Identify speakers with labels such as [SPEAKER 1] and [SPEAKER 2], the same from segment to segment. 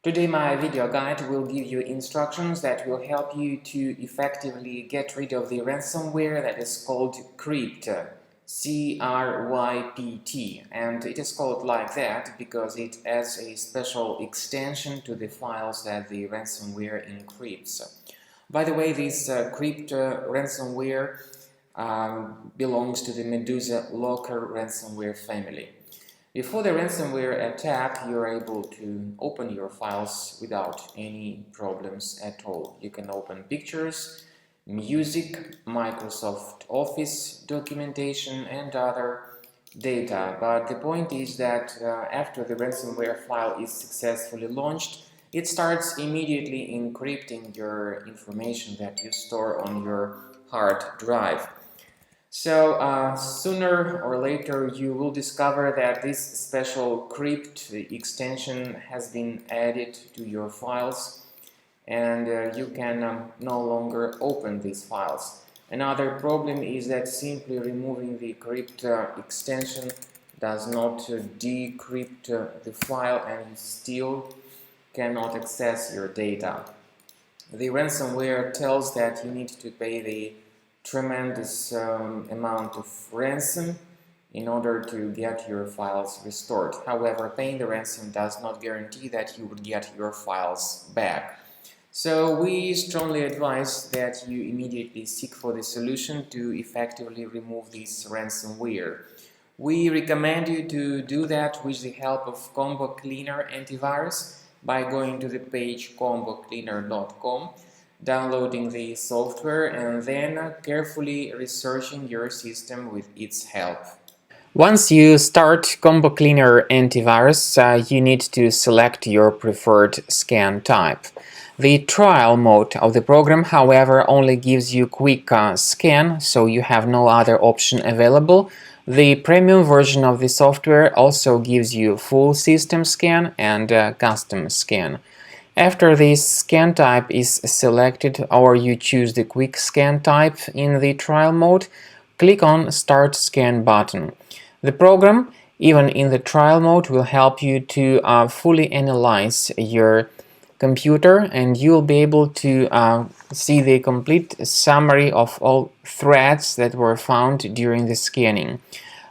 [SPEAKER 1] Today my video guide will give you instructions that will help you to effectively get rid of the ransomware that is called CRYPT, C-R-Y-P-T, and it is called like that because it adds a special extension to the files that the ransomware encrypts. By the way, this CRYPT ransomware belongs to the MedusaLocker ransomware family. Before the ransomware attack, you're able to open your files without any problems at all. You can open pictures, music, Microsoft Office documentation and other data. But the point is that after the ransomware file is successfully launched, it starts immediately encrypting your information that you store on your hard drive. So sooner or later you will discover that this special CRYPT extension has been added to your files and you can no longer open these files. Another problem is that simply removing the CRYPT extension does not decrypt the file and you still cannot access your data. The ransomware tells that you need to pay the tremendous amount of ransom in order to get your files restored. However, paying the ransom does not guarantee that you would get your files back. So we strongly advise that you immediately seek for the solution to effectively remove this ransomware. We recommend you to do that with the help of Combo Cleaner antivirus by going to the page combocleaner.com, downloading the software and then carefully researching your system with its help. Once you start Combo Cleaner antivirus, you need to select your preferred scan type. The trial mode of the program, however, only gives you quick scan, so you have no other option available. The premium version of the software also gives you full system scan and custom scan. After this scan type is selected or you choose the quick scan type in the trial mode, click on Start Scan button. The program, even in the trial mode, will help you to fully analyze your computer and you will be able to see the complete summary of all threats that were found during the scanning.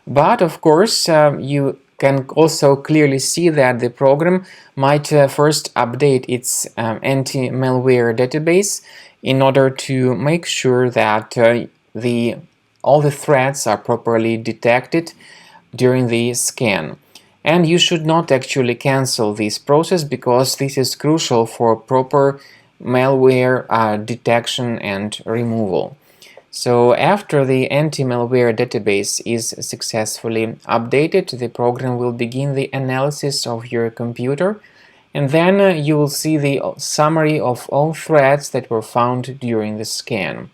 [SPEAKER 1] But of course, you can also clearly see that the program might first update its anti-malware database in order to make sure that all the threats are properly detected during the scan. And you should not actually cancel this process because this is crucial for proper malware detection and removal. So after the anti-malware database is successfully updated, the program will begin the analysis of your computer and then you will see the summary of all threats that were found during the scan.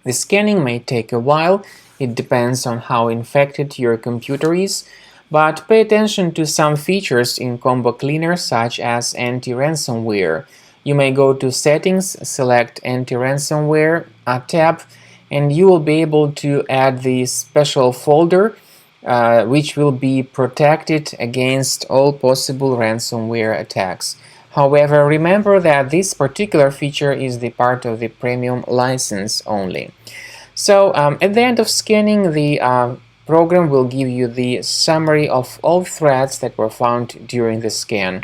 [SPEAKER 1] The scanning may take a while, it depends on how infected your computer is, but pay attention to some features in Combo Cleaner such as anti-ransomware. You may go to Settings, select Anti-ransomware tab, and you will be able to add the special folder which will be protected against all possible ransomware attacks. However, remember that this particular feature is the part of the premium license only. So at the end of scanning, the program will give you the summary of all threats that were found during the scan.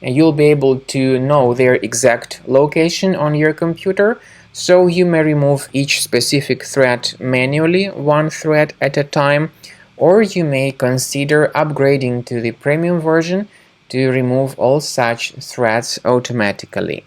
[SPEAKER 1] And you'll be able to know their exact location on your computer, so you may remove each specific threat manually, one threat at a time, or you may consider upgrading to the premium version to remove all such threats automatically.